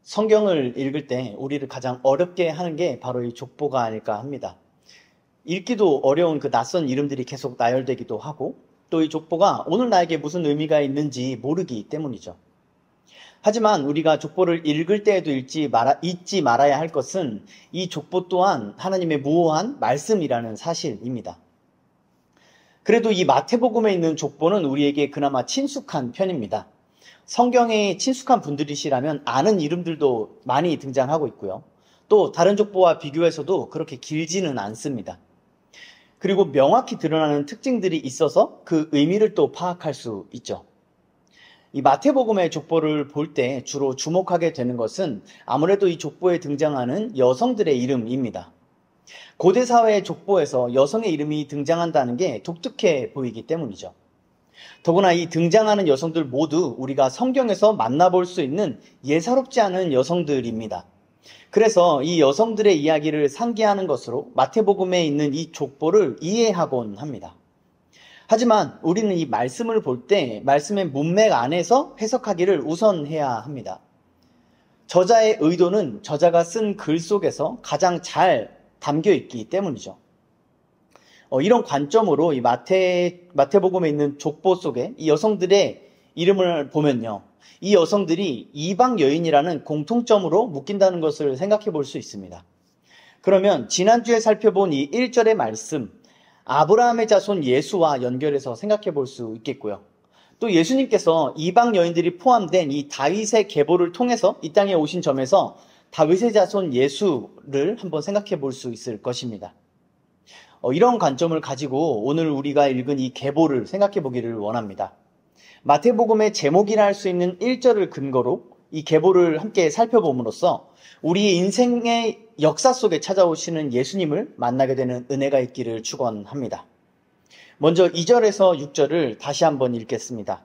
성경을 읽을 때 우리를 가장 어렵게 하는 게 바로 이 족보가 아닐까 합니다. 읽기도 어려운 그 낯선 이름들이 계속 나열되기도 하고, 또 이 족보가 오늘 나에게 무슨 의미가 있는지 모르기 때문이죠. 하지만 우리가 족보를 읽을 때에도 잊지 말아야 할 것은 이 족보 또한 하나님의 무오한 말씀이라는 사실입니다. 그래도 이 마태복음에 있는 족보는 우리에게 그나마 친숙한 편입니다. 성경에 친숙한 분들이시라면 아는 이름들도 많이 등장하고 있고요. 또 다른 족보와 비교해서도 그렇게 길지는 않습니다. 그리고 명확히 드러나는 특징들이 있어서 그 의미를 또 파악할 수 있죠. 이 마태복음의 족보를 볼 때 주로 주목하게 되는 것은 아무래도 이 족보에 등장하는 여성들의 이름입니다. 고대 사회의 족보에서 여성의 이름이 등장한다는 게 독특해 보이기 때문이죠. 더구나 이 등장하는 여성들 모두 우리가 성경에서 만나볼 수 있는 예사롭지 않은 여성들입니다. 그래서 이 여성들의 이야기를 상기하는 것으로 마태복음에 있는 이 족보를 이해하곤 합니다. 하지만 우리는 이 말씀을 볼 때 말씀의 문맥 안에서 해석하기를 우선해야 합니다. 저자의 의도는 저자가 쓴 글 속에서 가장 잘 담겨 있기 때문이죠. 이런 관점으로 이 마태복음에 있는 족보 속에 이 여성들의 이름을 보면요, 이 여성들이 이방 여인이라는 공통점으로 묶인다는 것을 생각해 볼 수 있습니다. 그러면 지난주에 살펴본 이 1절의 말씀, 아브라함의 자손 예수와 연결해서 생각해 볼 수 있겠고요. 또 예수님께서 이방 여인들이 포함된 이 다윗의 계보를 통해서 이 땅에 오신 점에서 다윗의 자손 예수를 한번 생각해 볼 수 있을 것입니다. 이런 관점을 가지고 오늘 우리가 읽은 이 계보를 생각해 보기를 원합니다. 마태복음의 제목이라 할 수 있는 1절을 근거로 이 계보를 함께 살펴봄으로써 우리 인생의 역사 속에 찾아오시는 예수님을 만나게 되는 은혜가 있기를 축원합니다. 먼저 2절에서 6절을 다시 한번 읽겠습니다.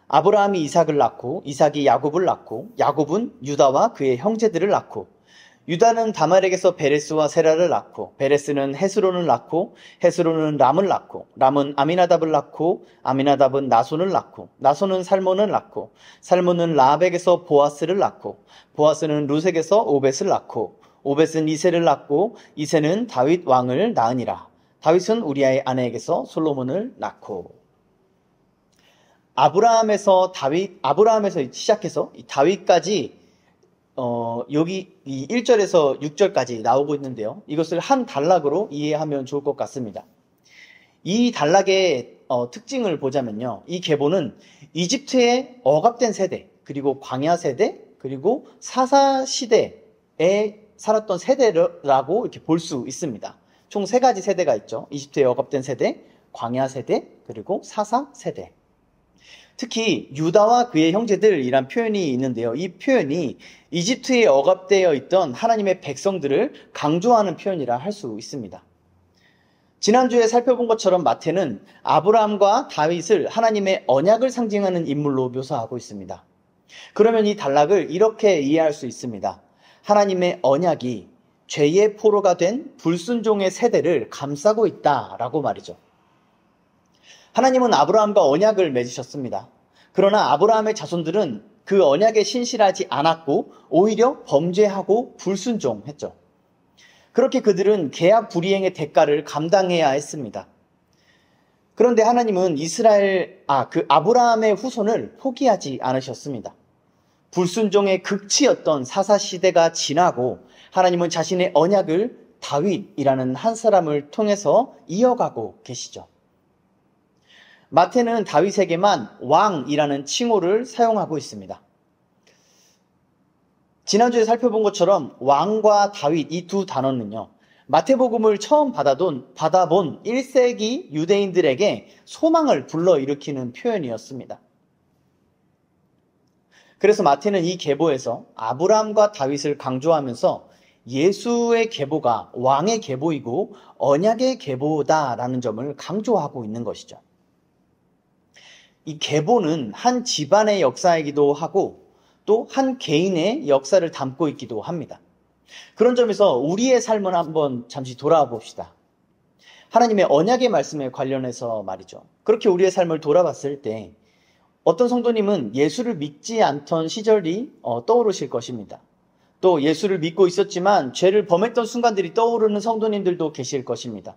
아브라함이 이삭을 낳고 이삭이 야곱을 낳고 야곱은 유다와 그의 형제들을 낳고 유다는 다말에게서 베레스와 세라를 낳고 베레스는 헤스론을 낳고 헤스론은 람을 낳고 람은 아미나답을 낳고 아미나답은 나손을 낳고 나손은 살몬을 낳고 살몬은 라합에게서 보아스를 낳고 보아스는 루색에서 오벳을 낳고 오벳은 이새를 낳고 이새는 다윗 왕을 낳으니라. 다윗은 우리아의 아내에게서 솔로몬을 낳고. 아브라함에서 시작해서 다윗까지 여기 이 1절에서 6절까지 나오고 있는데요. 이것을 한 단락으로 이해하면 좋을 것 같습니다. 이 단락의 특징을 보자면요, 이 계보는 이집트의 억압된 세대, 그리고 광야 세대, 그리고 사사 시대에 살았던 세대라고 이렇게 볼 수 있습니다. 총 3가지 세대가 있죠. 이집트의 억압된 세대, 광야 세대, 그리고 사사 세대. 특히 유다와 그의 형제들이란 표현이 있는데요. 이 표현이 이집트에 억압되어 있던 하나님의 백성들을 강조하는 표현이라 할 수 있습니다. 지난주에 살펴본 것처럼 마태는 아브라함과 다윗을 하나님의 언약을 상징하는 인물로 묘사하고 있습니다. 그러면 이 단락을 이렇게 이해할 수 있습니다. 하나님의 언약이 죄의 포로가 된 불순종의 세대를 감싸고 있다라고 말이죠. 하나님은 아브라함과 언약을 맺으셨습니다. 그러나 아브라함의 자손들은 그 언약에 신실하지 않았고 오히려 범죄하고 불순종했죠. 그렇게 그들은 계약 불이행의 대가를 감당해야 했습니다. 그런데 하나님은 아브라함의 후손을 포기하지 않으셨습니다. 불순종의 극치였던 사사 시대가 지나고 하나님은 자신의 언약을 다윗이라는 한 사람을 통해서 이어가고 계시죠. 마태는 다윗에게만 왕이라는 칭호를 사용하고 있습니다. 지난주에 살펴본 것처럼 왕과 다윗 이 두 단어는요, 마태복음을 처음 받아본 1세기 유대인들에게 소망을 불러일으키는 표현이었습니다. 그래서 마태는 이 계보에서 아브라함과 다윗을 강조하면서 예수의 계보가 왕의 계보이고 언약의 계보다라는 점을 강조하고 있는 것이죠. 이 계보는 한 집안의 역사이기도 하고 또 한 개인의 역사를 담고 있기도 합니다. 그런 점에서 우리의 삶을 한번 잠시 돌아와 봅시다. 하나님의 언약의 말씀에 관련해서 말이죠. 그렇게 우리의 삶을 돌아봤을 때 어떤 성도님은 예수를 믿지 않던 시절이 떠오르실 것입니다. 또 예수를 믿고 있었지만 죄를 범했던 순간들이 떠오르는 성도님들도 계실 것입니다.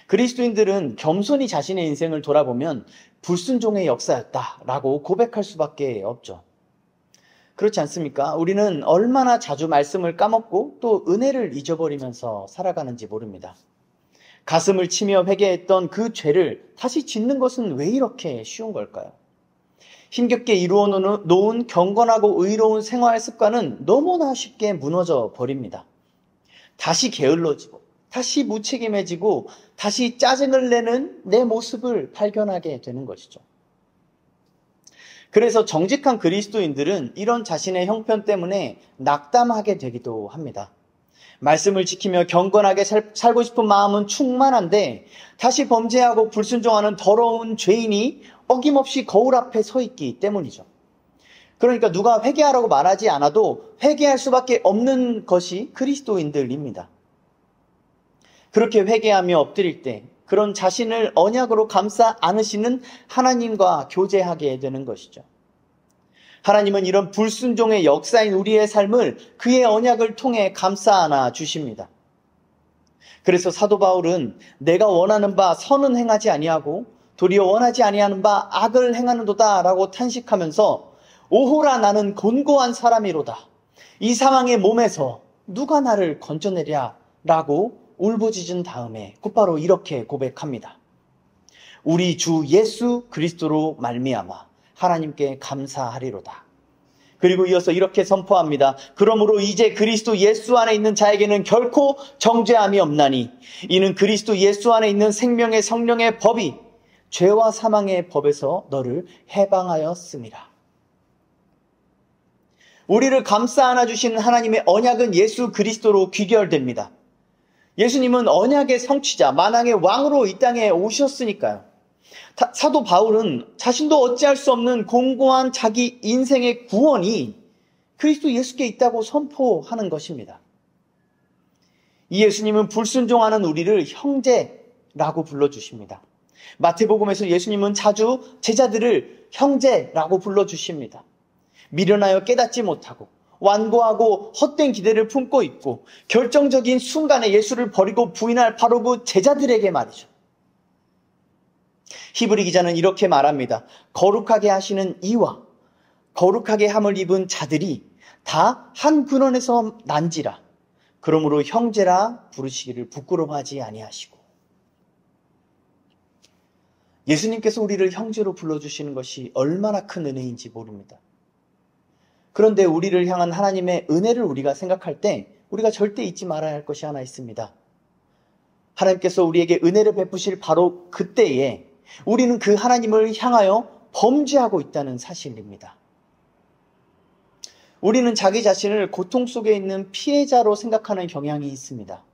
그리스도인들은 겸손히 자신의 인생을 돌아보면 불순종의 역사였다라고 고백할 수밖에 없죠. 그렇지 않습니까? 우리는 얼마나 자주 말씀을 까먹고 또 은혜를 잊어버리면서 살아가는지 모릅니다. 가슴을 치며 회개했던 그 죄를 다시 짓는 것은 왜 이렇게 쉬운 걸까요? 힘겹게 이루어 놓은 경건하고 의로운 생활 습관은 너무나 쉽게 무너져 버립니다. 다시 게을러지고, 다시 무책임해지고, 다시 짜증을 내는 내 모습을 발견하게 되는 것이죠. 그래서 정직한 그리스도인들은 이런 자신의 형편 때문에 낙담하게 되기도 합니다. 말씀을 지키며 경건하게 살고 싶은 마음은 충만한데 다시 범죄하고 불순종하는 더러운 죄인이 어김없이 거울 앞에 서 있기 때문이죠. 그러니까 누가 회개하라고 말하지 않아도 회개할 수밖에 없는 것이 그리스도인들입니다. 그렇게 회개하며 엎드릴 때 그런 자신을 언약으로 감싸 안으시는 하나님과 교제하게 되는 것이죠. 하나님은 이런 불순종의 역사인 우리의 삶을 그의 언약을 통해 감싸 안아 주십니다. 그래서 사도 바울은 내가 원하는 바 선은 행하지 아니하고 도리어 원하지 아니하는 바 악을 행하는도다 라고 탄식하면서 오호라 나는 곤고한 사람이로다. 이 사망의 몸에서 누가 나를 건져내랴 라고 울부짖은 다음에 곧바로 이렇게 고백합니다. 우리 주 예수 그리스도로 말미암아 하나님께 감사하리로다. 그리고 이어서 이렇게 선포합니다. 그러므로 이제 그리스도 예수 안에 있는 자에게는 결코 정죄함이 없나니 이는 그리스도 예수 안에 있는 생명의 성령의 법이 죄와 사망의 법에서 너를 해방하였음이라. 우리를 감싸 안아주시는 하나님의 언약은 예수 그리스도로 귀결됩니다. 예수님은 언약의 성취자, 만왕의 왕으로 이 땅에 오셨으니까요. 사도 바울은 자신도 어찌할 수 없는 공고한 자기 인생의 구원이 그리스도 예수께 있다고 선포하는 것입니다. 이 예수님은 불순종하는 우리를 형제라고 불러주십니다. 마태복음에서 예수님은 자주 제자들을 형제라고 불러주십니다. 미련하여 깨닫지 못하고 완고하고 헛된 기대를 품고 있고 결정적인 순간에 예수를 버리고 부인할 바로 그 제자들에게 말이죠. 히브리 기자는 이렇게 말합니다. 거룩하게 하시는 이와 거룩하게 함을 입은 자들이 다 한 근원에서 난지라. 그러므로 형제라 부르시기를 부끄러워하지 아니하시고. 예수님께서 우리를 형제로 불러주시는 것이 얼마나 큰 은혜인지 모릅니다. 그런데 우리를 향한 하나님의 은혜를 우리가 생각할 때 우리가 절대 잊지 말아야 할 것이 하나 있습니다. 하나님께서 우리에게 은혜를 베푸실 바로 그때에 우리는 그 하나님을 향하여 범죄하고 있다는 사실입니다. 우리는 자기 자신을 고통 속에 있는 피해자로 생각하는 경향이 있습니다.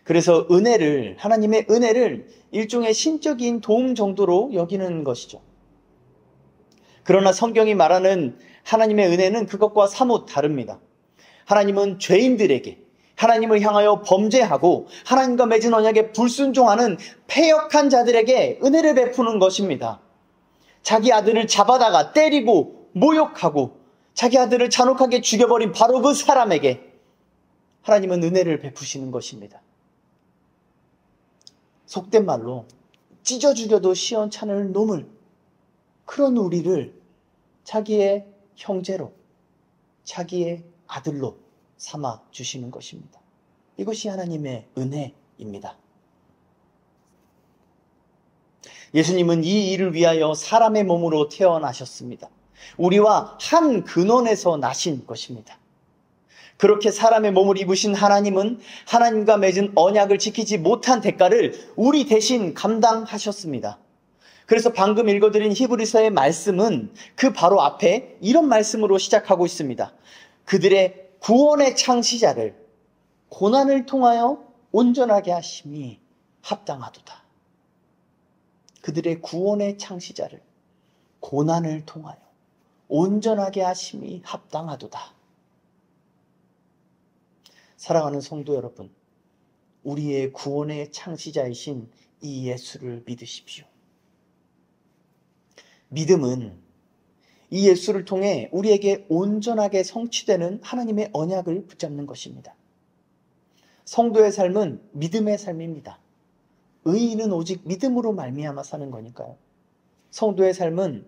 그래서 하나님의 은혜를 일종의 신적인 도움 정도로 여기는 것이죠. 그러나 성경이 말하는 하나님의 은혜는 그것과 사뭇 다릅니다. 하나님은 죄인들에게 하나님을 향하여 범죄하고 하나님과 맺은 언약에 불순종하는 패역한 자들에게 은혜를 베푸는 것입니다. 자기 아들을 잡아다가 때리고 모욕하고 자기 아들을 잔혹하게 죽여버린 바로 그 사람에게 하나님은 은혜를 베푸시는 것입니다. 속된 말로 찢어 죽여도 시원찮을 놈을, 그런 우리를 자기의 형제로, 자기의 아들로 삼아 주시는 것입니다. 이것이 하나님의 은혜입니다. 예수님은 이 일을 위하여 사람의 몸으로 태어나셨습니다. 우리와 한 근원에서 나신 것입니다. 그렇게 사람의 몸을 입으신 하나님은 하나님과 맺은 언약을 지키지 못한 대가를 우리 대신 감당하셨습니다. 그래서 방금 읽어드린 히브리서의 말씀은 그 바로 앞에 이런 말씀으로 시작하고 있습니다. 그들의 구원의 창시자를 고난을 통하여 온전하게 하심이 합당하도다. 그들의 구원의 창시자를 고난을 통하여 온전하게 하심이 합당하도다. 사랑하는 성도 여러분, 우리의 구원의 창시자이신 이 예수를 믿으십시오. 믿음은 이 예수를 통해 우리에게 온전하게 성취되는 하나님의 언약을 붙잡는 것입니다. 성도의 삶은 믿음의 삶입니다. 의인은 오직 믿음으로 말미암아 사는 거니까요. 성도의 삶은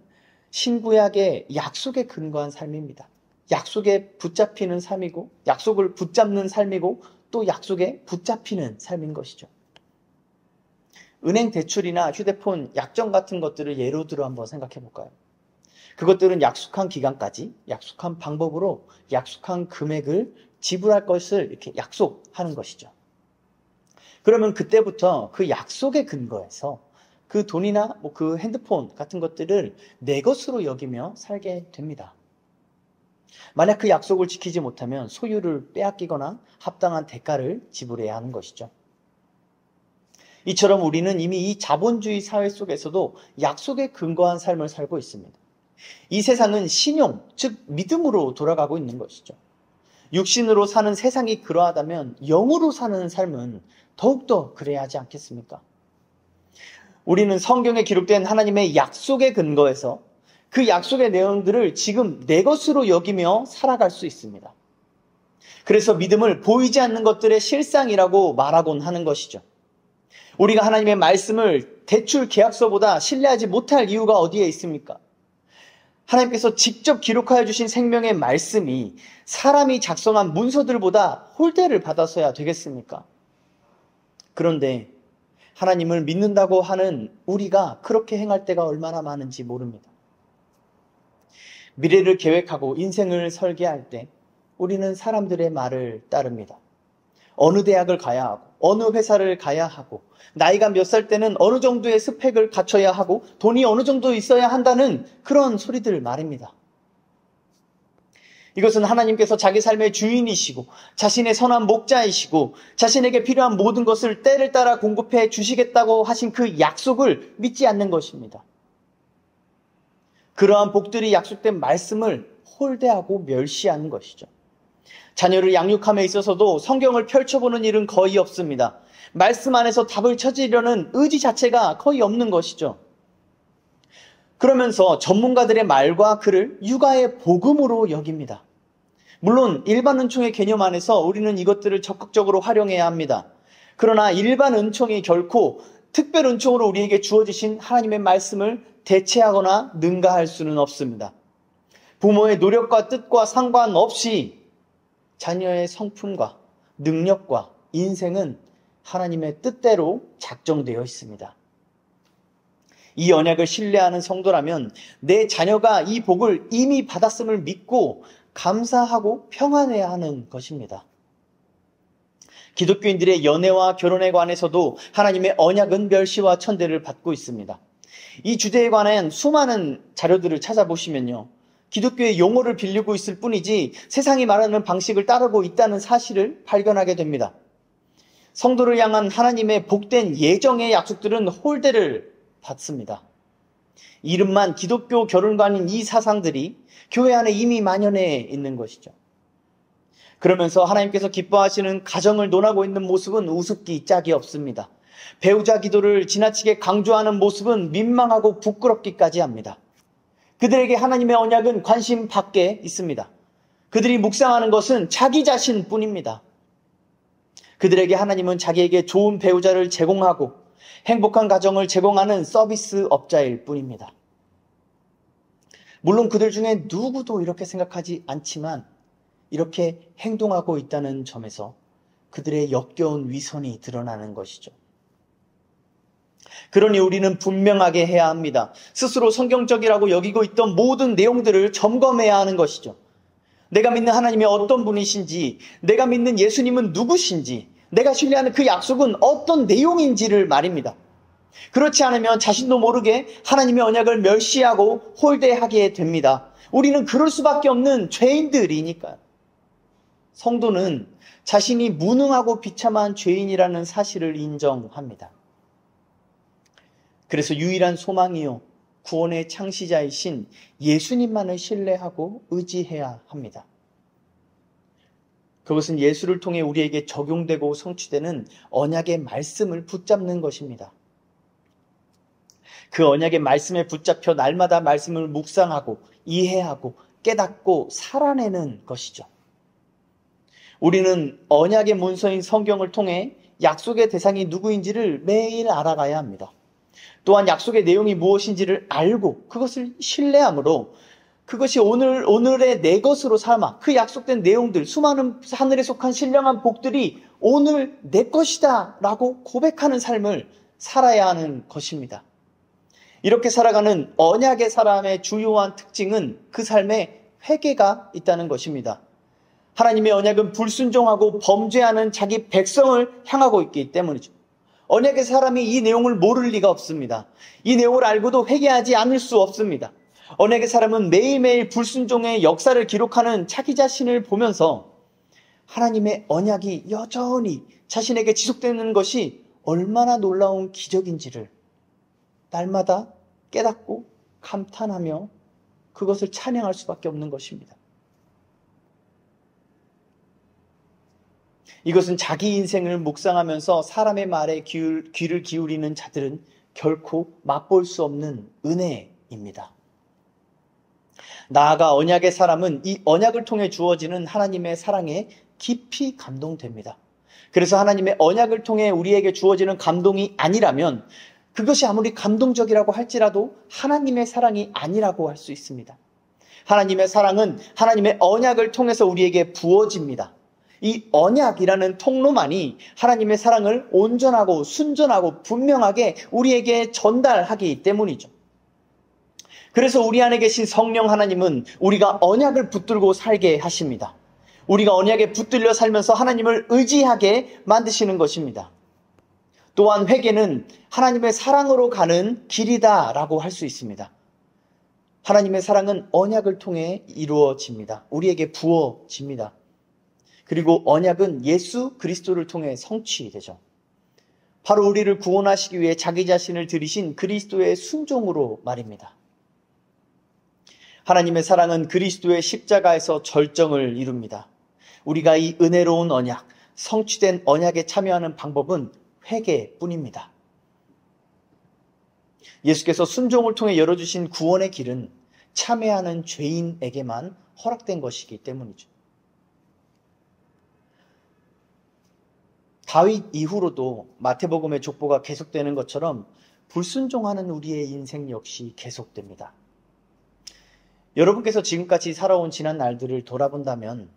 신구약의 약속에 근거한 삶입니다. 약속에 붙잡히는 삶이고, 약속을 붙잡는 삶이고, 또 약속에 붙잡히는 삶인 것이죠. 은행 대출이나 휴대폰 약정 같은 것들을 예로 들어 한번 생각해 볼까요? 그것들은 약속한 기간까지 약속한 방법으로 약속한 금액을 지불할 것을 이렇게 약속하는 것이죠. 그러면 그때부터 그 약속에 근거해서 그 돈이나 그 핸드폰 같은 것들을 내 것으로 여기며 살게 됩니다. 만약 그 약속을 지키지 못하면 소유를 빼앗기거나 합당한 대가를 지불해야 하는 것이죠. 이처럼 우리는 이미 이 자본주의 사회 속에서도 약속에 근거한 삶을 살고 있습니다. 이 세상은 신용, 즉 믿음으로 돌아가고 있는 것이죠. 육신으로 사는 세상이 그러하다면 영으로 사는 삶은 더욱더 그래야 하지 않겠습니까? 우리는 성경에 기록된 하나님의 약속에 근거해서 그 약속의 내용들을 지금 내 것으로 여기며 살아갈 수 있습니다. 그래서 믿음을 보이지 않는 것들의 실상이라고 말하곤 하는 것이죠. 우리가 하나님의 말씀을 대출 계약서보다 신뢰하지 못할 이유가 어디에 있습니까? 하나님께서 직접 기록하여 주신 생명의 말씀이 사람이 작성한 문서들보다 홀대를 받아서야 되겠습니까? 그런데 하나님을 믿는다고 하는 우리가 그렇게 행할 때가 얼마나 많은지 모릅니다. 미래를 계획하고 인생을 설계할 때 우리는 사람들의 말을 따릅니다. 어느 대학을 가야 하고 어느 회사를 가야 하고 나이가 몇 살 때는 어느 정도의 스펙을 갖춰야 하고 돈이 어느 정도 있어야 한다는 그런 소리들 말입니다. 이것은 하나님께서 자기 삶의 주인이시고 자신의 선한 목자이시고 자신에게 필요한 모든 것을 때를 따라 공급해 주시겠다고 하신 그 약속을 믿지 않는 것입니다. 그러한 복들이 약속된 말씀을 홀대하고 멸시하는 것이죠. 자녀를 양육함에 있어서도 성경을 펼쳐보는 일은 거의 없습니다. 말씀 안에서 답을 찾으려는 의지 자체가 거의 없는 것이죠. 그러면서 전문가들의 말과 글을 육아의 복음으로 여깁니다. 물론 일반 은총의 개념 안에서 우리는 이것들을 적극적으로 활용해야 합니다. 그러나 일반 은총이 결코 특별 은총으로 우리에게 주어지신 하나님의 말씀을 대체하거나 능가할 수는 없습니다. 부모의 노력과 뜻과 상관없이 자녀의 성품과 능력과 인생은 하나님의 뜻대로 작정되어 있습니다. 이 언약을 신뢰하는 성도라면 내 자녀가 이 복을 이미 받았음을 믿고 감사하고 평안해야 하는 것입니다. 기독교인들의 연애와 결혼에 관해서도 하나님의 언약은 멸시와 천대를 받고 있습니다. 이 주제에 관한 수많은 자료들을 찾아보시면요. 기독교의 용어를 빌리고 있을 뿐이지 세상이 말하는 방식을 따르고 있다는 사실을 발견하게 됩니다. 성도를 향한 하나님의 복된 예정의 약속들은 홀대를 받습니다. 이름만 기독교 결혼관인 이 사상들이 교회 안에 이미 만연해 있는 것이죠. 그러면서 하나님께서 기뻐하시는 가정을 논하고 있는 모습은 우습기 짝이 없습니다. 배우자 기도를 지나치게 강조하는 모습은 민망하고 부끄럽기까지 합니다. 그들에게 하나님의 언약은 관심 밖에 있습니다. 그들이 묵상하는 것은 자기 자신뿐입니다. 그들에게 하나님은 자기에게 좋은 배우자를 제공하고 행복한 가정을 제공하는 서비스업자일 뿐입니다. 물론 그들 중에 누구도 이렇게 생각하지 않지만 이렇게 행동하고 있다는 점에서 그들의 역겨운 위선이 드러나는 것이죠. 그러니 우리는 분명하게 해야 합니다. 스스로 성경적이라고 여기고 있던 모든 내용들을 점검해야 하는 것이죠. 내가 믿는 하나님이 어떤 분이신지, 내가 믿는 예수님은 누구신지, 내가 신뢰하는 그 약속은 어떤 내용인지를 말입니다. 그렇지 않으면 자신도 모르게 하나님의 언약을 멸시하고 홀대하게 됩니다. 우리는 그럴 수밖에 없는 죄인들이니까요. 성도는 자신이 무능하고 비참한 죄인이라는 사실을 인정합니다. 그래서 유일한 소망이요, 구원의 창시자이신 예수님만을 신뢰하고 의지해야 합니다. 그것은 예수를 통해 우리에게 적용되고 성취되는 언약의 말씀을 붙잡는 것입니다. 그 언약의 말씀에 붙잡혀 날마다 말씀을 묵상하고 이해하고 깨닫고 살아내는 것이죠. 우리는 언약의 문서인 성경을 통해 약속의 대상이 누구인지를 매일 알아가야 합니다. 또한 약속의 내용이 무엇인지를 알고 그것을 신뢰함으로 그것이 오늘의 내 것으로 삼아 그 약속된 내용들, 수많은 하늘에 속한 신령한 복들이 오늘 내 것이다 라고 고백하는 삶을 살아야 하는 것입니다. 이렇게 살아가는 언약의 사람의 주요한 특징은 그 삶에 회개가 있다는 것입니다. 하나님의 언약은 불순종하고 범죄하는 자기 백성을 향하고 있기 때문이죠. 언약의 사람이 이 내용을 모를 리가 없습니다. 이 내용을 알고도 회개하지 않을 수 없습니다. 언약의 사람은 매일매일 불순종의 역사를 기록하는 자기 자신을 보면서 하나님의 언약이 여전히 자신에게 지속되는 것이 얼마나 놀라운 기적인지를 날마다 깨닫고 감탄하며 그것을 찬양할 수밖에 없는 것입니다. 이것은 자기 인생을 묵상하면서 사람의 말에 귀를 기울이는 자들은 결코 맛볼 수 없는 은혜입니다. 나아가 언약의 사람은 이 언약을 통해 주어지는 하나님의 사랑에 깊이 감동됩니다. 그래서 하나님의 언약을 통해 우리에게 주어지는 감동이 아니라면 그것이 아무리 감동적이라고 할지라도 하나님의 사랑이 아니라고 할 수 있습니다. 하나님의 사랑은 하나님의 언약을 통해서 우리에게 부어집니다. 이 언약이라는 통로만이 하나님의 사랑을 온전하고 순전하고 분명하게 우리에게 전달하기 때문이죠. 그래서 우리 안에 계신 성령 하나님은 우리가 언약을 붙들고 살게 하십니다. 우리가 언약에 붙들려 살면서 하나님을 의지하게 만드시는 것입니다. 또한 회개는 하나님의 사랑으로 가는 길이다라고 할 수 있습니다. 하나님의 사랑은 언약을 통해 이루어집니다. 우리에게 부어집니다. 그리고 언약은 예수 그리스도를 통해 성취되죠. 바로 우리를 구원하시기 위해 자기 자신을 들이신 그리스도의 순종으로 말입니다. 하나님의 사랑은 그리스도의 십자가에서 절정을 이룹니다. 우리가 이 은혜로운 언약, 성취된 언약에 참여하는 방법은 회개뿐입니다. 예수께서 순종을 통해 열어주신 구원의 길은 참회하는 죄인에게만 허락된 것이기 때문이죠. 다윗 이후로도 마태복음의 족보가 계속되는 것처럼 불순종하는 우리의 인생 역시 계속됩니다. 여러분께서 지금까지 살아온 지난 날들을 돌아본다면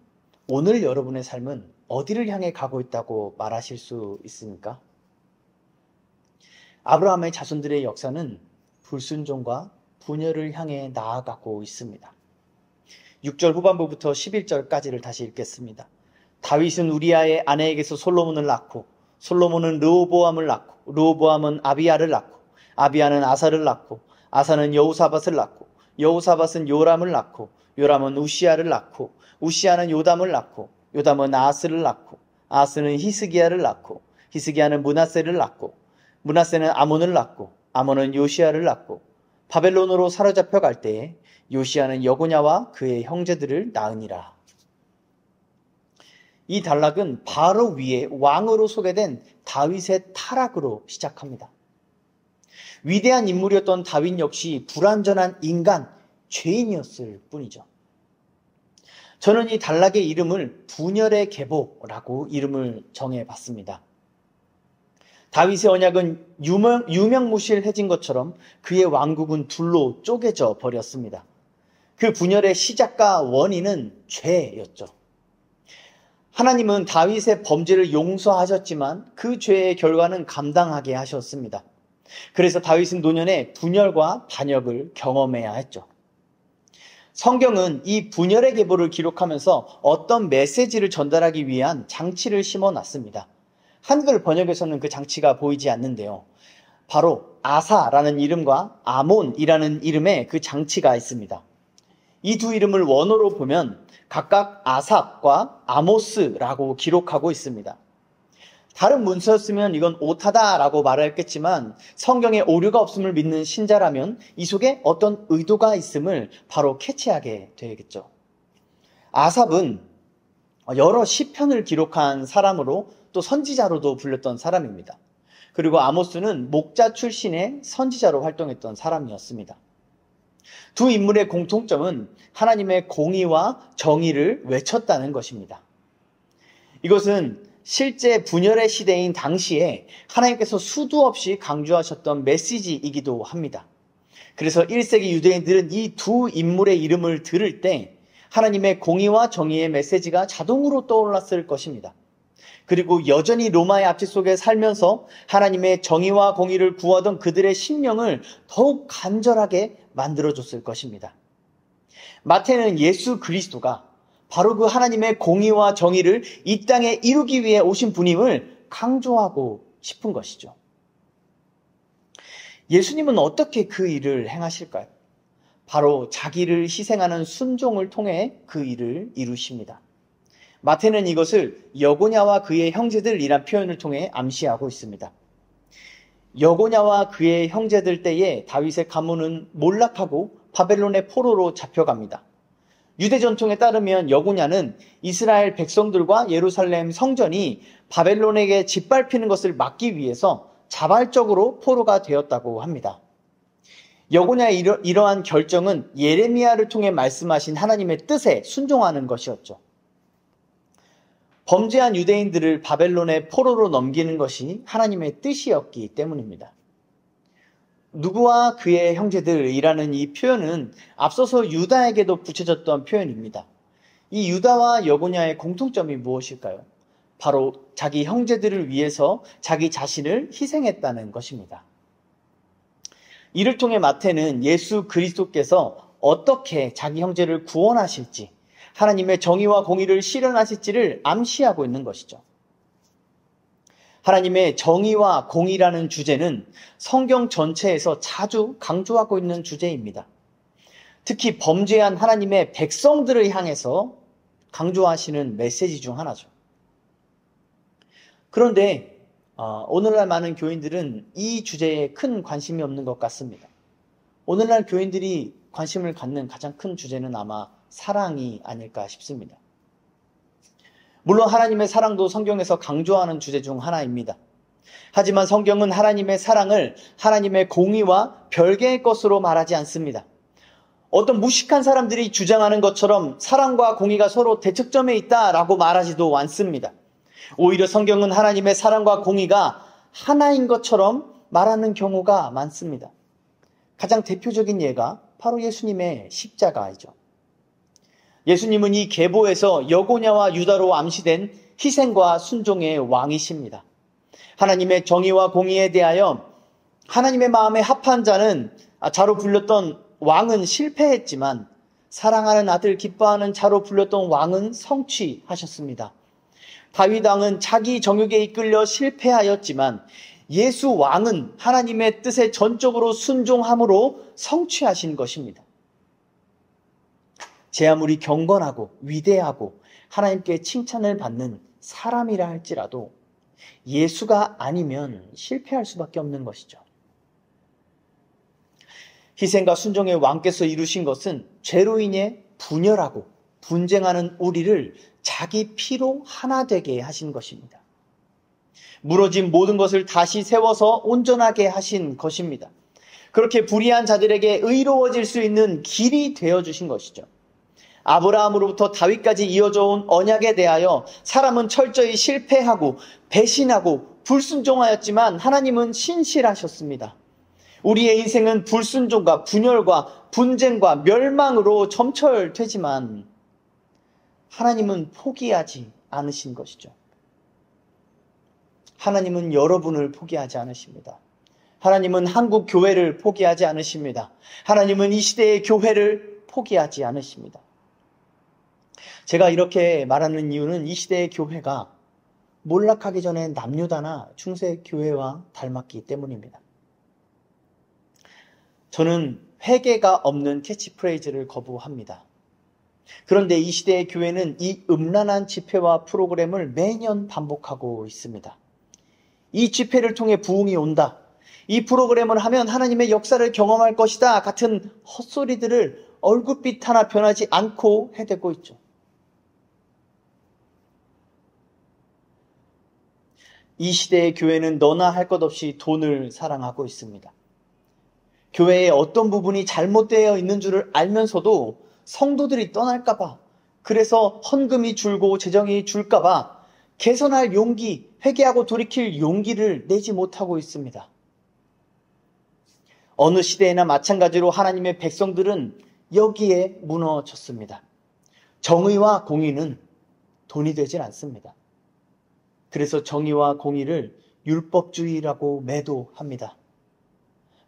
오늘 여러분의 삶은 어디를 향해 가고 있다고 말하실 수 있습니까? 아브라함의 자손들의 역사는 불순종과 분열을 향해 나아가고 있습니다. 6절 후반부부터 11절까지를 다시 읽겠습니다. 다윗은 우리아의 아내에게서 솔로몬을 낳고 솔로몬은 르호보암을 낳고 르호보암은 아비야를 낳고 아비야는 아사를 낳고 아사는 여호사밧을 낳고 여호사밧은 요람을 낳고 요람은 우시야를 낳고 우시야는 요담을 낳고 요담은 아스를 낳고 아스는 히스기야를 낳고 히스기야는 므낫세를 낳고 므낫세는 아몬을 낳고 아몬은 요시야를 낳고 바벨론으로 사로잡혀 갈 때에 요시야는 여고냐와 그의 형제들을 낳으니라. 이 단락은 바로 위에 왕으로 소개된 다윗의 타락으로 시작합니다. 위대한 인물이었던 다윗 역시 불완전한 인간, 죄인이었을 뿐이죠. 저는 이 단락의 이름을 분열의 계보라고 이름을 정해봤습니다. 다윗의 언약은 유명무실해진 것처럼 그의 왕국은 둘로 쪼개져 버렸습니다. 그 분열의 시작과 원인은 죄였죠. 하나님은 다윗의 범죄를 용서하셨지만 그 죄의 결과는 감당하게 하셨습니다. 그래서 다윗은 노년에 분열과 반역을 경험해야 했죠. 성경은 이 분열의 계보를 기록하면서 어떤 메시지를 전달하기 위한 장치를 심어놨습니다. 한글 번역에서는 그 장치가 보이지 않는데요. 바로 아사라는 이름과 아몬이라는 이름의 그 장치가 있습니다. 이 두 이름을 원어로 보면 각각 아삽과 아모스라고 기록하고 있습니다. 다른 문서였으면 이건 오타다라고 말했겠지만 성경에 오류가 없음을 믿는 신자라면 이 속에 어떤 의도가 있음을 바로 캐치하게 되겠죠. 아삽은 여러 시편을 기록한 사람으로 또 선지자로도 불렸던 사람입니다. 그리고 아모스는 목자 출신의 선지자로 활동했던 사람이었습니다. 두 인물의 공통점은 하나님의 공의와 정의를 외쳤다는 것입니다. 이것은 실제 분열의 시대인 당시에 하나님께서 수도 없이 강조하셨던 메시지이기도 합니다. 그래서 1세기 유대인들은 이 두 인물의 이름을 들을 때 하나님의 공의와 정의의 메시지가 자동으로 떠올랐을 것입니다. 그리고 여전히 로마의 압제 속에 살면서 하나님의 정의와 공의를 구하던 그들의 심령을 더욱 간절하게 만들어줬을 것입니다. 마태는 예수 그리스도가 바로 그 하나님의 공의와 정의를 이 땅에 이루기 위해 오신 분임을 강조하고 싶은 것이죠. 예수님은 어떻게 그 일을 행하실까요? 바로 자기를 희생하는 순종을 통해 그 일을 이루십니다. 마태는 이것을 여고냐와 그의 형제들이란 표현을 통해 암시하고 있습니다. 여고냐와 그의 형제들 때에 다윗의 가문은 몰락하고 바벨론의 포로로 잡혀갑니다. 유대 전통에 따르면 여고냐는 이스라엘 백성들과 예루살렘 성전이 바벨론에게 짓밟히는 것을 막기 위해서 자발적으로 포로가 되었다고 합니다. 여고냐의 이러한 결정은 예레미야를 통해 말씀하신 하나님의 뜻에 순종하는 것이었죠. 범죄한 유대인들을 바벨론의 포로로 넘기는 것이 하나님의 뜻이었기 때문입니다. 누구와 그의 형제들이라는 이 표현은 앞서서 유다에게도 붙여졌던 표현입니다. 이 유다와 여고냐의 공통점이 무엇일까요? 바로 자기 형제들을 위해서 자기 자신을 희생했다는 것입니다. 이를 통해 마태는 예수 그리스도께서 어떻게 자기 형제를 구원하실지, 하나님의 정의와 공의를 실현하실지를 암시하고 있는 것이죠. 하나님의 정의와 공의라는 주제는 성경 전체에서 자주 강조하고 있는 주제입니다. 특히 범죄한 하나님의 백성들을 향해서 강조하시는 메시지 중 하나죠. 그런데 오늘날 많은 교인들은 이 주제에 큰 관심이 없는 것 같습니다. 오늘날 교인들이 관심을 갖는 가장 큰 주제는 아마 사랑이 아닐까 싶습니다. 물론 하나님의 사랑도 성경에서 강조하는 주제 중 하나입니다. 하지만 성경은 하나님의 사랑을 하나님의 공의와 별개의 것으로 말하지 않습니다. 어떤 무식한 사람들이 주장하는 것처럼 사랑과 공의가 서로 대척점에 있다라고 말하지도 않습니다. 오히려 성경은 하나님의 사랑과 공의가 하나인 것처럼 말하는 경우가 많습니다. 가장 대표적인 예가 바로 예수님의 십자가이죠. 예수님은 이 계보에서 여고냐와 유다로 암시된 희생과 순종의 왕이십니다. 하나님의 정의와 공의에 대하여 하나님의 마음에 합한 자로 불렸던 왕은 실패했지만 사랑하는 아들 기뻐하는 자로 불렸던 왕은 성취하셨습니다. 다윗 왕은 자기 정욕에 이끌려 실패하였지만 예수 왕은 하나님의 뜻에 전적으로 순종함으로 성취하신 것입니다. 제 아무리 경건하고 위대하고 하나님께 칭찬을 받는 사람이라 할지라도 예수가 아니면 실패할 수밖에 없는 것이죠. 희생과 순종의 왕께서 이루신 것은 죄로 인해 분열하고 분쟁하는 우리를 자기 피로 하나 되게 하신 것입니다. 무너진 모든 것을 다시 세워서 온전하게 하신 것입니다. 그렇게 불의한 자들에게 의로워질 수 있는 길이 되어주신 것이죠. 아브라함으로부터 다윗까지 이어져 온 언약에 대하여 사람은 철저히 실패하고 배신하고 불순종하였지만 하나님은 신실하셨습니다. 우리의 인생은 불순종과 분열과 분쟁과 멸망으로 점철되지만 하나님은 포기하지 않으신 것이죠. 하나님은 여러분을 포기하지 않으십니다. 하나님은 한국 교회를 포기하지 않으십니다. 하나님은 이 시대의 교회를 포기하지 않으십니다. 제가 이렇게 말하는 이유는 이 시대의 교회가 몰락하기 전에 남유다나 중세 교회와 닮았기 때문입니다. 저는 회개가 없는 캐치프레이즈를 거부합니다. 그런데 이 시대의 교회는 이 음란한 집회와 프로그램을 매년 반복하고 있습니다. 이 집회를 통해 부흥이 온다. 이 프로그램을 하면 하나님의 역사를 경험할 것이다. 같은 헛소리들을 얼굴빛 하나 변하지 않고 해대고 있죠. 이 시대의 교회는 너나 할 것 없이 돈을 사랑하고 있습니다. 교회의 어떤 부분이 잘못되어 있는 줄을 알면서도 성도들이 떠날까봐, 그래서 헌금이 줄고 재정이 줄까봐 개선할 용기, 회개하고 돌이킬 용기를 내지 못하고 있습니다. 어느 시대에나 마찬가지로 하나님의 백성들은 여기에 무너졌습니다. 정의와 공의는 돈이 되질 않습니다. 그래서 정의와 공의를 율법주의라고 매도합니다.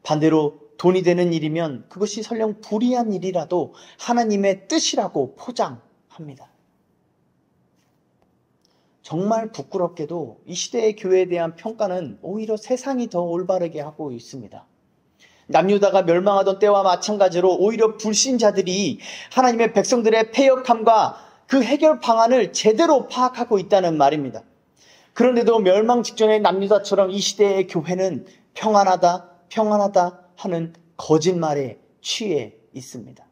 반대로 돈이 되는 일이면 그것이 설령 불의한 일이라도 하나님의 뜻이라고 포장합니다. 정말 부끄럽게도 이 시대의 교회에 대한 평가는 오히려 세상이 더 올바르게 하고 있습니다. 남유다가 멸망하던 때와 마찬가지로 오히려 불신자들이 하나님의 백성들의 패역함과 그 해결 방안을 제대로 파악하고 있다는 말입니다. 그런데도 멸망 직전의 남유다처럼 이 시대의 교회는 평안하다 하는 거짓말에 취해 있습니다.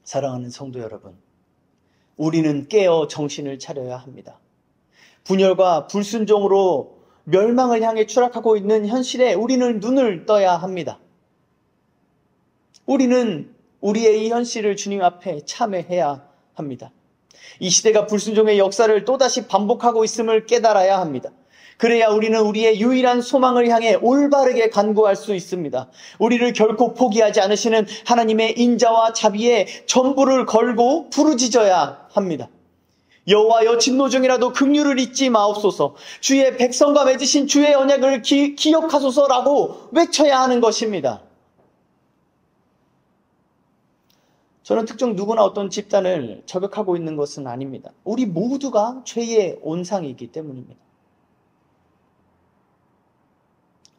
사랑하는 성도 여러분, 우리는 깨어 정신을 차려야 합니다. 분열과 불순종으로 멸망을 향해 추락하고 있는 현실에 우리는 눈을 떠야 합니다. 우리는 우리의 이 현실을 주님 앞에 참회해야 합니다. 이 시대가 불순종의 역사를 또다시 반복하고 있음을 깨달아야 합니다. 그래야 우리는 우리의 유일한 소망을 향해 올바르게 간구할 수 있습니다. 우리를 결코 포기하지 않으시는 하나님의 인자와 자비에 전부를 걸고 부르짖어야 합니다. 여호와여, 진노 중이라도 긍휼을 잊지 마옵소서. 주의 백성과 맺으신 주의 언약을 기억하소서라고 외쳐야 하는 것입니다. 저는 특정 누구나 어떤 집단을 저격하고 있는 것은 아닙니다. 우리 모두가 죄의 온상이기 때문입니다.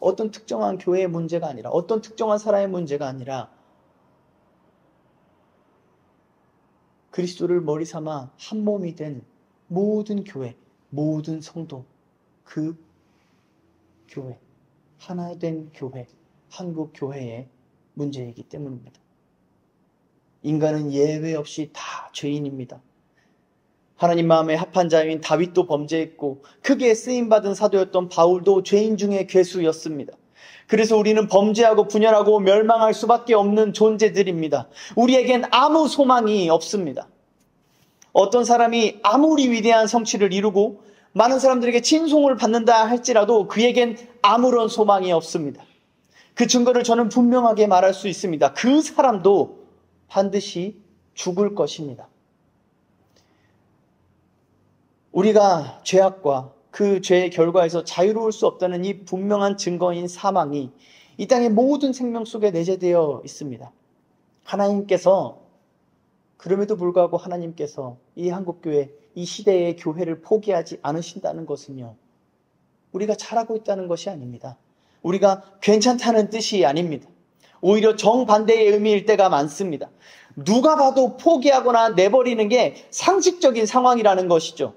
어떤 특정한 교회의 문제가 아니라, 어떤 특정한 사람의 문제가 아니라 그리스도를 머리 삼아 한 몸이 된 모든 교회, 모든 성도, 그 교회, 하나 된 교회, 한국 교회의 문제이기 때문입니다. 인간은 예외 없이 다 죄인입니다. 하나님 마음에 합한 자인 다윗도 범죄했고 크게 쓰임받은 사도였던 바울도 죄인 중에 괴수였습니다. 그래서 우리는 범죄하고 분열하고 멸망할 수밖에 없는 존재들입니다. 우리에겐 아무 소망이 없습니다. 어떤 사람이 아무리 위대한 성취를 이루고 많은 사람들에게 칭송을 받는다 할지라도 그에겐 아무런 소망이 없습니다. 그 증거를 저는 분명하게 말할 수 있습니다. 그 사람도 반드시 죽을 것입니다. 우리가 죄악과 그 죄의 결과에서 자유로울 수 없다는 이 분명한 증거인 사망이 이 땅의 모든 생명 속에 내재되어 있습니다. 하나님께서, 그럼에도 불구하고 하나님께서 이 한국교회, 이 시대의 교회를 포기하지 않으신다는 것은요, 우리가 잘하고 있다는 것이 아닙니다. 우리가 괜찮다는 뜻이 아닙니다. 오히려 정반대의 의미일 때가 많습니다. 누가 봐도 포기하거나 내버리는 게 상식적인 상황이라는 것이죠.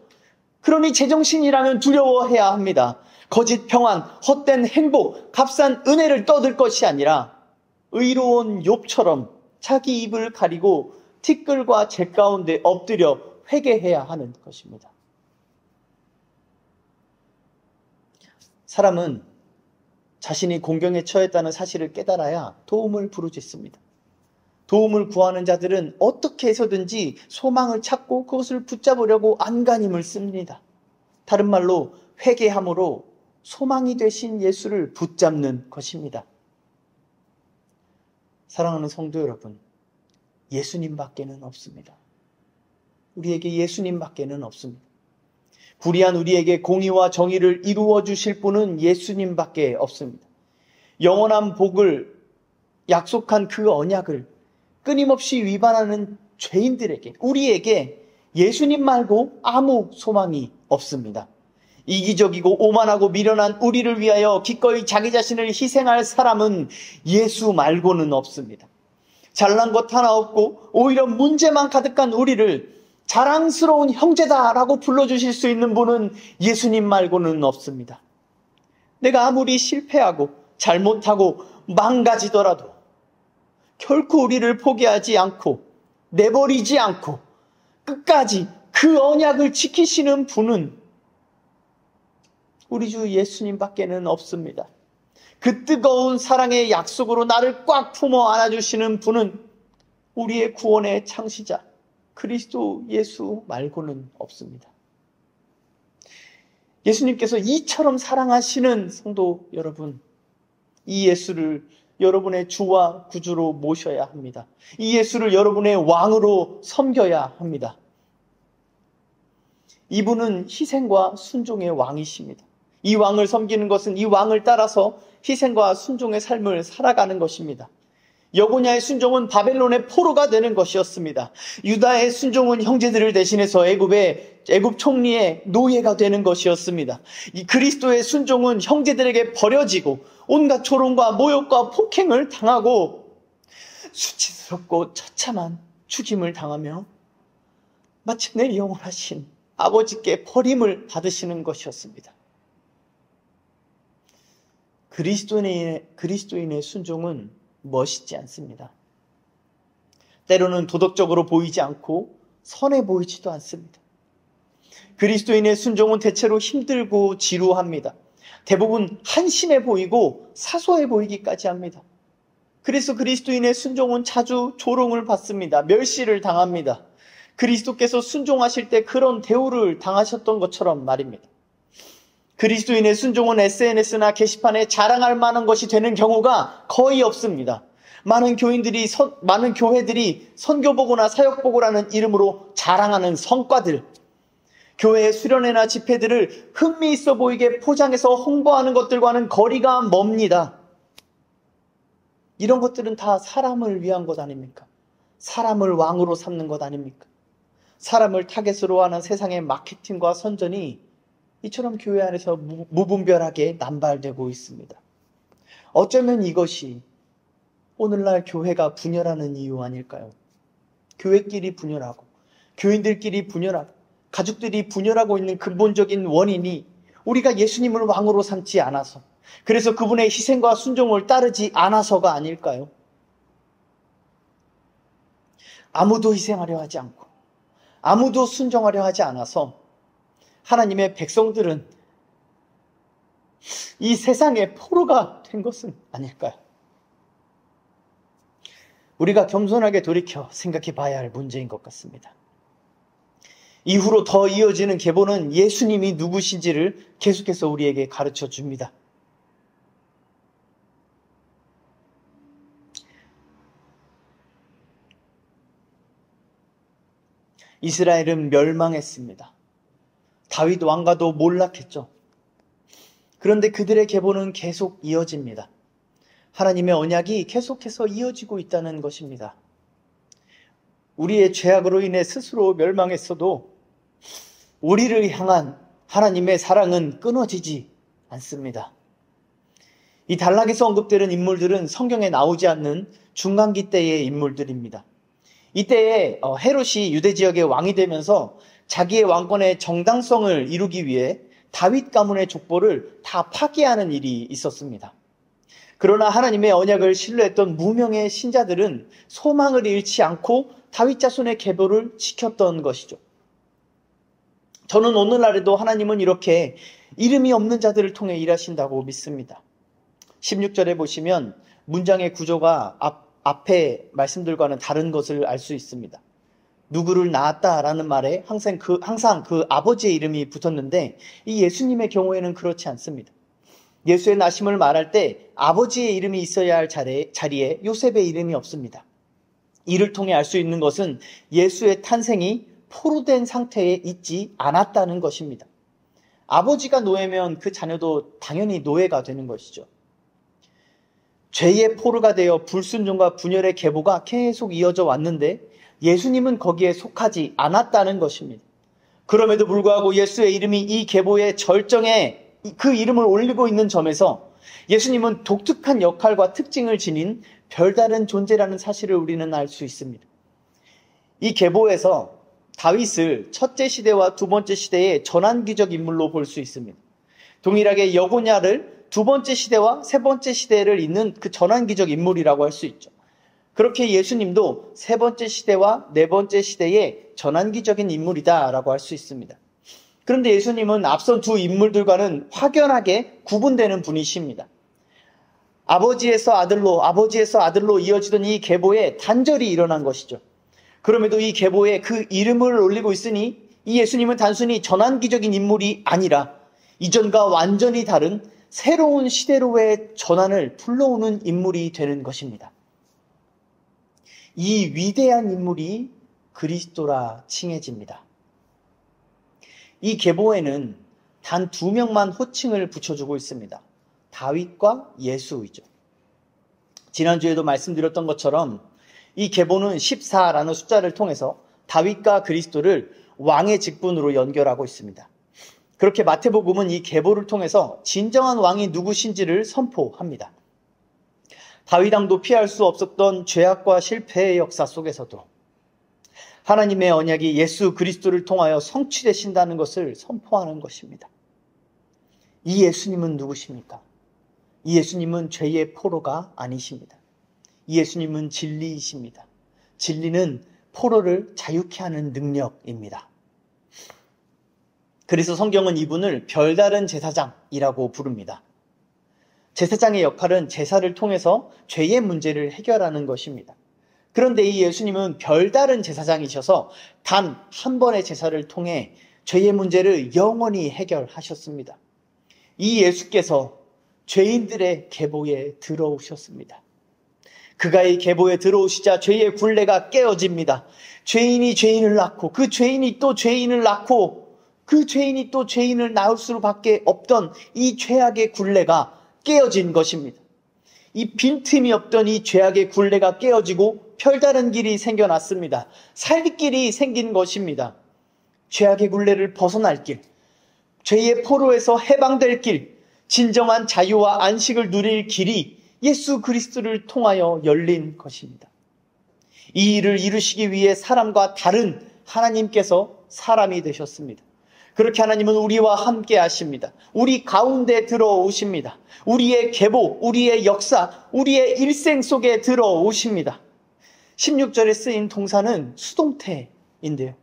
그러니 제정신이라면 두려워해야 합니다. 거짓 평안, 헛된 행복, 값싼 은혜를 떠들 것이 아니라 의로운 욥처럼 자기 입을 가리고 티끌과 재 가운데 엎드려 회개해야 하는 것입니다. 사람은 자신이 공경에 처했다는 사실을 깨달아야 도움을 부르짖습니다. 도움을 구하는 자들은 어떻게 해서든지 소망을 찾고 그것을 붙잡으려고 안간힘을 씁니다. 다른 말로 회개함으로 소망이 되신 예수를 붙잡는 것입니다. 사랑하는 성도 여러분, 예수님밖에는 없습니다. 우리에게 예수님밖에는 없습니다. 불의한 우리에게 공의와 정의를 이루어 주실 분은 예수님밖에 없습니다. 영원한 복을 약속한 그 언약을 끊임없이 위반하는 죄인들에게, 우리에게 예수님 말고 아무 소망이 없습니다. 이기적이고 오만하고 미련한 우리를 위하여 기꺼이 자기 자신을 희생할 사람은 예수 말고는 없습니다. 잘난 것 하나 없고 오히려 문제만 가득한 우리를 자랑스러운 형제다라고 불러주실 수 있는 분은 예수님 말고는 없습니다. 내가 아무리 실패하고 잘못하고 망가지더라도 결코 우리를 포기하지 않고 내버리지 않고 끝까지 그 언약을 지키시는 분은 우리 주 예수님밖에는 없습니다. 그 뜨거운 사랑의 약속으로 나를 꽉 품어 안아주시는 분은 우리의 구원의 창시자 그리스도 예수 말고는 없습니다. 예수님께서 이처럼 사랑하시는 성도 여러분, 이 예수를 여러분의 주와 구주로 모셔야 합니다. 이 예수를 여러분의 왕으로 섬겨야 합니다. 이분은 희생과 순종의 왕이십니다. 이 왕을 섬기는 것은 이 왕을 따라서 희생과 순종의 삶을 살아가는 것입니다. 여고냐의 순종은 바벨론의 포로가 되는 것이었습니다. 유다의 순종은 형제들을 대신해서 애굽 총리의 노예가 되는 것이었습니다. 이 그리스도의 순종은 형제들에게 버려지고 온갖 조롱과 모욕과 폭행을 당하고 수치스럽고 처참한 죽임을 당하며 마침내 영원하신 아버지께 버림을 받으시는 것이었습니다. 그리스도인의 순종은 멋있지 않습니다. 때로는 도덕적으로 보이지 않고 선해 보이지도 않습니다. 그리스도인의 순종은 대체로 힘들고 지루합니다. 대부분 한심해 보이고 사소해 보이기까지 합니다. 그래서 그리스도인의 순종은 자주 조롱을 받습니다. 멸시를 당합니다. 그리스도께서 순종하실 때 그런 대우를 당하셨던 것처럼 말입니다. 그리스도인의 순종은 SNS나 게시판에 자랑할 만한 것이 되는 경우가 거의 없습니다. 많은 교회들이 선교보고나 사역보고라는 이름으로 자랑하는 성과들, 교회의 수련회나 집회들을 흥미있어 보이게 포장해서 홍보하는 것들과는 거리가 멉니다. 이런 것들은 다 사람을 위한 것 아닙니까? 사람을 왕으로 삼는 것 아닙니까? 사람을 타겟으로 하는 세상의 마케팅과 선전이 이처럼 교회 안에서 무분별하게 남발되고 있습니다. 어쩌면 이것이 오늘날 교회가 분열하는 이유 아닐까요? 교회끼리 분열하고 교인들끼리 분열하고 가족들이 분열하고 있는 근본적인 원인이 우리가 예수님을 왕으로 삼지 않아서, 그래서 그분의 희생과 순종을 따르지 않아서가 아닐까요? 아무도 희생하려 하지 않고 아무도 순종하려 하지 않아서 하나님의 백성들은 이 세상의 포로가 된 것은 아닐까요? 우리가 겸손하게 돌이켜 생각해 봐야 할 문제인 것 같습니다. 이후로 더 이어지는 계보는 예수님이 누구신지를 계속해서 우리에게 가르쳐 줍니다. 이스라엘은 멸망했습니다. 다윗 왕가도 몰락했죠. 그런데 그들의 계보는 계속 이어집니다. 하나님의 언약이 계속해서 이어지고 있다는 것입니다. 우리의 죄악으로 인해 스스로 멸망했어도 우리를 향한 하나님의 사랑은 끊어지지 않습니다. 이 단락에서 언급되는 인물들은 성경에 나오지 않는 중간기 때의 인물들입니다. 이때에 헤롯이 유대 지역의 왕이 되면서 자기의 왕권의 정당성을 이루기 위해 다윗 가문의 족보를 다 파괴하는 일이 있었습니다. 그러나 하나님의 언약을 신뢰했던 무명의 신자들은 소망을 잃지 않고 다윗 자손의 계보를 지켰던 것이죠. 저는 오늘날에도 하나님은 이렇게 이름이 없는 자들을 통해 일하신다고 믿습니다. 16절에 보시면 문장의 구조가 앞에 말씀들과는 다른 것을 알 수 있습니다. 누구를 낳았다라는 말에 항상 그 아버지의 이름이 붙었는데 이 예수님의 경우에는 그렇지 않습니다. 예수의 나심을 말할 때 아버지의 이름이 있어야 할 자리에 요셉의 이름이 없습니다. 이를 통해 알 수 있는 것은 예수의 탄생이 포로된 상태에 있지 않았다는 것입니다. 아버지가 노예면 그 자녀도 당연히 노예가 되는 것이죠. 죄의 포로가 되어 불순종과 분열의 계보가 계속 이어져 왔는데 예수님은 거기에 속하지 않았다는 것입니다. 그럼에도 불구하고 예수의 이름이 이 계보의 절정에 그 이름을 올리고 있는 점에서 예수님은 독특한 역할과 특징을 지닌 별다른 존재라는 사실을 우리는 알 수 있습니다. 이 계보에서 다윗을 첫째 시대와 두 번째 시대의 전환기적 인물로 볼 수 있습니다. 동일하게 여고냐를 두 번째 시대와 세 번째 시대를 잇는 그 전환기적 인물이라고 할 수 있죠. 그렇게 예수님도 세 번째 시대와 네 번째 시대의 전환기적인 인물이다라고 할 수 있습니다. 그런데 예수님은 앞선 두 인물들과는 확연하게 구분되는 분이십니다. 아버지에서 아들로 이어지던 이 계보에 단절이 일어난 것이죠. 그럼에도 이 계보에 그 이름을 올리고 있으니 이 예수님은 단순히 전환기적인 인물이 아니라 이전과 완전히 다른 새로운 시대로의 전환을 불러오는 인물이 되는 것입니다. 이 위대한 인물이 그리스도라 칭해집니다. 이 계보에는 단 2명만 호칭을 붙여주고 있습니다. 다윗과 예수이죠. 지난주에도 말씀드렸던 것처럼 이 계보는 14라는 숫자를 통해서 다윗과 그리스도를 왕의 직분으로 연결하고 있습니다. 그렇게 마태복음은 이 계보를 통해서 진정한 왕이 누구신지를 선포합니다. 다윗 왕도 피할 수 없었던 죄악과 실패의 역사 속에서도 하나님의 언약이 예수 그리스도를 통하여 성취되신다는 것을 선포하는 것입니다. 이 예수님은 누구십니까? 이 예수님은 죄의 포로가 아니십니다. 이 예수님은 진리이십니다. 진리는 포로를 자유케 하는 능력입니다. 그래서 성경은 이분을 별다른 제사장이라고 부릅니다. 제사장의 역할은 제사를 통해서 죄의 문제를 해결하는 것입니다. 그런데 이 예수님은 별다른 제사장이셔서 단 한 번의 제사를 통해 죄의 문제를 영원히 해결하셨습니다. 이 예수께서 죄인들의 계보에 들어오셨습니다. 그가 이 계보에 들어오시자 죄의 굴레가 깨어집니다. 죄인이 죄인을 낳고 그 죄인이 또 죄인을 낳고 그 죄인이 또 죄인을 낳을 수밖에 없던 이 죄악의 굴레가 깨어진 것입니다. 이 빈틈이 없던 이 죄악의 굴레가 깨어지고 별다른 길이 생겨났습니다. 살 길이 생긴 것입니다. 죄악의 굴레를 벗어날 길, 죄의 포로에서 해방될 길, 진정한 자유와 안식을 누릴 길이 예수 그리스도를 통하여 열린 것입니다. 이 일을 이루시기 위해 사람과 다른 하나님께서 사람이 되셨습니다. 그렇게 하나님은 우리와 함께 하십니다. 우리 가운데 들어오십니다. 우리의 계보, 우리의 역사, 우리의 일생 속에 들어오십니다. 16절에 쓰인 동사는 수동태인데요.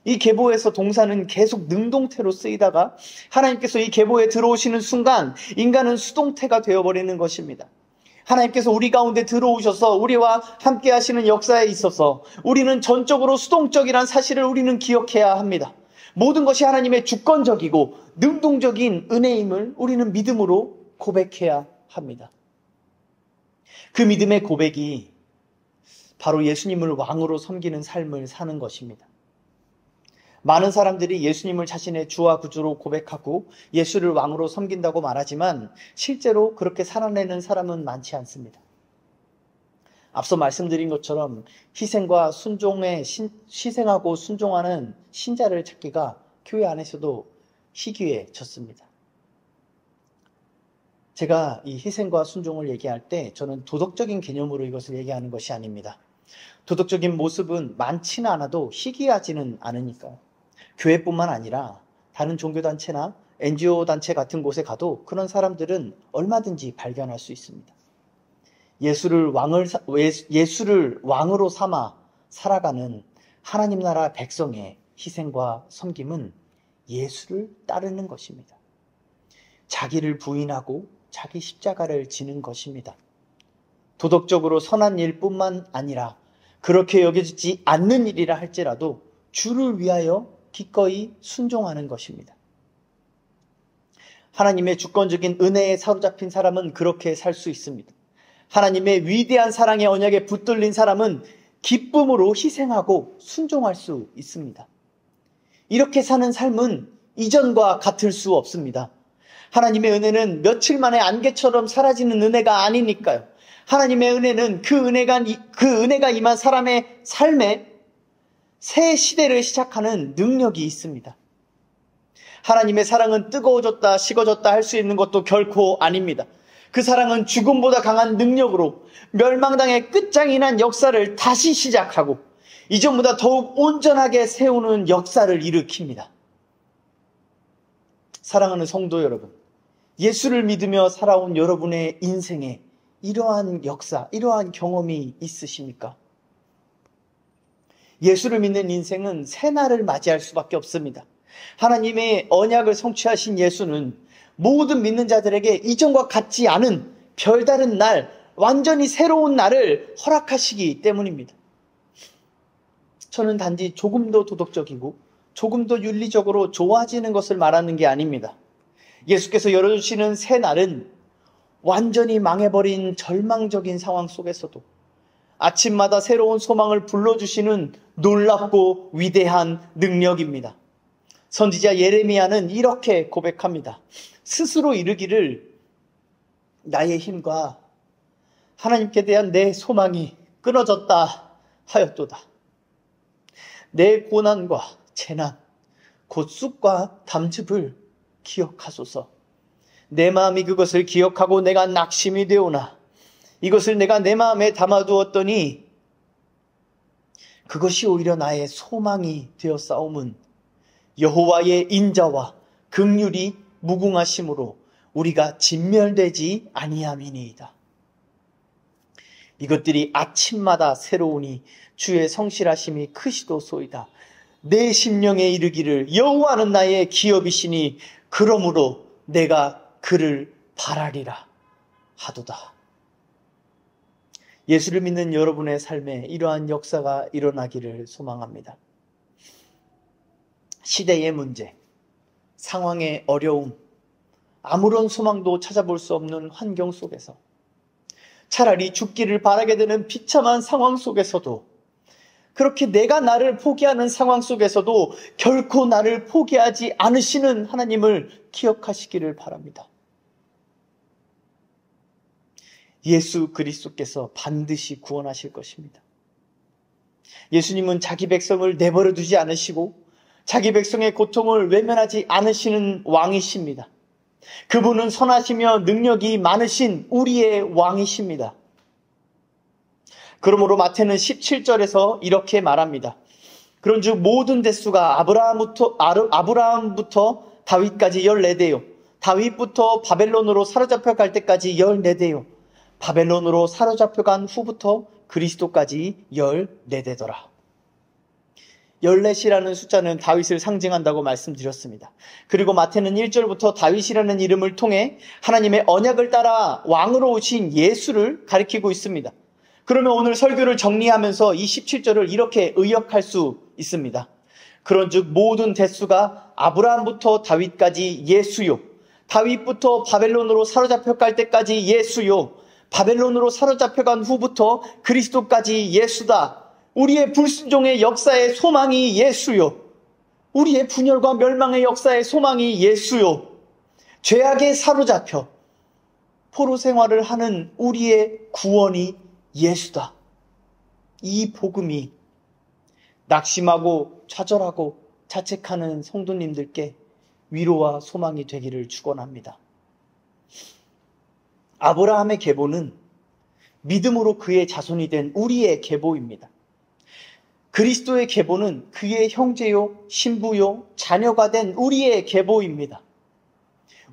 이 계보에서 동사는 계속 능동태로 쓰이다가 하나님께서 이 계보에 들어오시는 순간 인간은 수동태가 되어버리는 것입니다. 하나님께서 우리 가운데 들어오셔서 우리와 함께 하시는 역사에 있어서 우리는 전적으로 수동적이란 사실을 우리는 기억해야 합니다. 모든 것이 하나님의 주권적이고 능동적인 은혜임을 우리는 믿음으로 고백해야 합니다. 그 믿음의 고백이 바로 예수님을 왕으로 섬기는 삶을 사는 것입니다. 많은 사람들이 예수님을 자신의 주와 구주로 고백하고 예수를 왕으로 섬긴다고 말하지만 실제로 그렇게 살아내는 사람은 많지 않습니다. 앞서 말씀드린 것처럼 희생하고 순종하는 신자를 찾기가 교회 안에서도 희귀해졌습니다. 제가 이 희생과 순종을 얘기할 때 저는 도덕적인 개념으로 이것을 얘기하는 것이 아닙니다. 도덕적인 모습은 많지는 않아도 희귀하지는 않으니까요. 교회뿐만 아니라 다른 종교단체나 NGO 단체 같은 곳에 가도 그런 사람들은 얼마든지 발견할 수 있습니다. 예수를 왕으로 삼아 살아가는 하나님 나라 백성의 희생과 섬김은 예수를 따르는 것입니다. 자기를 부인하고 자기 십자가를 지는 것입니다. 도덕적으로 선한 일뿐만 아니라 그렇게 여겨지지 않는 일이라 할지라도 주를 위하여 기꺼이 순종하는 것입니다. 하나님의 주권적인 은혜에 사로잡힌 사람은 그렇게 살 수 있습니다. 하나님의 위대한 사랑의 언약에 붙들린 사람은 기쁨으로 희생하고 순종할 수 있습니다. 이렇게 사는 삶은 이전과 같을 수 없습니다. 하나님의 은혜는 며칠 만에 안개처럼 사라지는 은혜가 아니니까요. 하나님의 은혜는 그 은혜가 임한 사람의 삶에 새 시대를 시작하는 능력이 있습니다. 하나님의 사랑은 뜨거워졌다, 식어졌다 할 수 있는 것도 결코 아닙니다. 그 사랑은 죽음보다 강한 능력으로 멸망당의 끝장이 난 역사를 다시 시작하고 이전보다 더욱 온전하게 세우는 역사를 일으킵니다. 사랑하는 성도 여러분, 예수를 믿으며 살아온 여러분의 인생에 이러한 역사, 이러한 경험이 있으십니까? 예수를 믿는 인생은 새날을 맞이할 수밖에 없습니다. 하나님의 언약을 성취하신 예수는 모든 믿는 자들에게 이전과 같지 않은 별다른 날, 완전히 새로운 날을 허락하시기 때문입니다. 저는 단지 조금 더 도덕적이고 조금 더 윤리적으로 좋아지는 것을 말하는 게 아닙니다. 예수께서 열어주시는 새 날은 완전히 망해버린 절망적인 상황 속에서도 아침마다 새로운 소망을 불러주시는 놀랍고 위대한 능력입니다. 선지자 예레미야는 이렇게 고백합니다. 스스로 이르기를 나의 힘과 하나님께 대한 내 소망이 끊어졌다 하였도다. 내 고난과 재난, 곧 쑥과 담즙을 기억하소서. 내 마음이 그것을 기억하고 내가 낙심이 되오나 이것을 내가 내 마음에 담아두었더니 그것이 오히려 나의 소망이 되었사옴은 여호와의 인자와 긍휼이 무궁하심으로 우리가 진멸되지 아니함이니이다. 이것들이 아침마다 새로우니 주의 성실하심이 크시도소이다. 내 심령에 이르기를 여호와는 나의 기업이시니 그러므로 내가 그를 바라리라 하도다. 예수를 믿는 여러분의 삶에 이러한 역사가 일어나기를 소망합니다. 시대의 문제, 상황의 어려움, 아무런 소망도 찾아볼 수 없는 환경 속에서 차라리 죽기를 바라게 되는 비참한 상황 속에서도 그렇게 내가 나를 포기하는 상황 속에서도 결코 나를 포기하지 않으시는 하나님을 기억하시기를 바랍니다. 예수 그리스도께서 반드시 구원하실 것입니다. 예수님은 자기 백성을 내버려 두지 않으시고 자기 백성의 고통을 외면하지 않으시는 왕이십니다. 그분은 선하시며 능력이 많으신 우리의 왕이십니다. 그러므로 마태는 17절에서 이렇게 말합니다. 그런즉 모든 대수가 아브라함부터 다윗까지 14대요. 다윗부터 바벨론으로 사로잡혀 갈 때까지 14대요. 바벨론으로 사로잡혀간 후부터 그리스도까지 14대더라. 14이라는 숫자는 다윗을 상징한다고 말씀드렸습니다. 그리고 마태는 1절부터 다윗이라는 이름을 통해 하나님의 언약을 따라 왕으로 오신 예수를 가리키고 있습니다. 그러면 오늘 설교를 정리하면서 이 17절을 이렇게 의역할 수 있습니다. 그런즉 모든 대수가 아브라함부터 다윗까지 예수요. 다윗부터 바벨론으로 사로잡혀 갈 때까지 예수요. 바벨론으로 사로잡혀간 후부터 그리스도까지 예수다. 우리의 불순종의 역사의 소망이 예수요. 우리의 분열과 멸망의 역사의 소망이 예수요. 죄악에 사로잡혀 포로 생활을 하는 우리의 구원이 예수다. 이 복음이 낙심하고 좌절하고 자책하는 성도님들께 위로와 소망이 되기를 축원합니다. 아브라함의 계보는 믿음으로 그의 자손이 된 우리의 계보입니다. 그리스도의 계보는 그의 형제요, 신부요, 자녀가 된 우리의 계보입니다.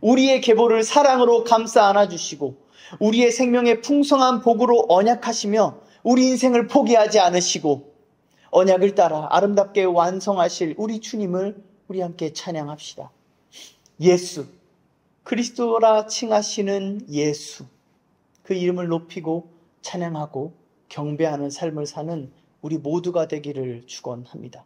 우리의 계보를 사랑으로 감싸 안아주시고 우리의 생명의 풍성한 복으로 언약하시며 우리 인생을 포기하지 않으시고 언약을 따라 아름답게 완성하실 우리 주님을 우리 함께 찬양합시다. 예수, 그리스도라 칭하시는 예수, 그 이름을 높이고 찬양하고 경배하는 삶을 사는 우리 모두가 되기를 축원합니다.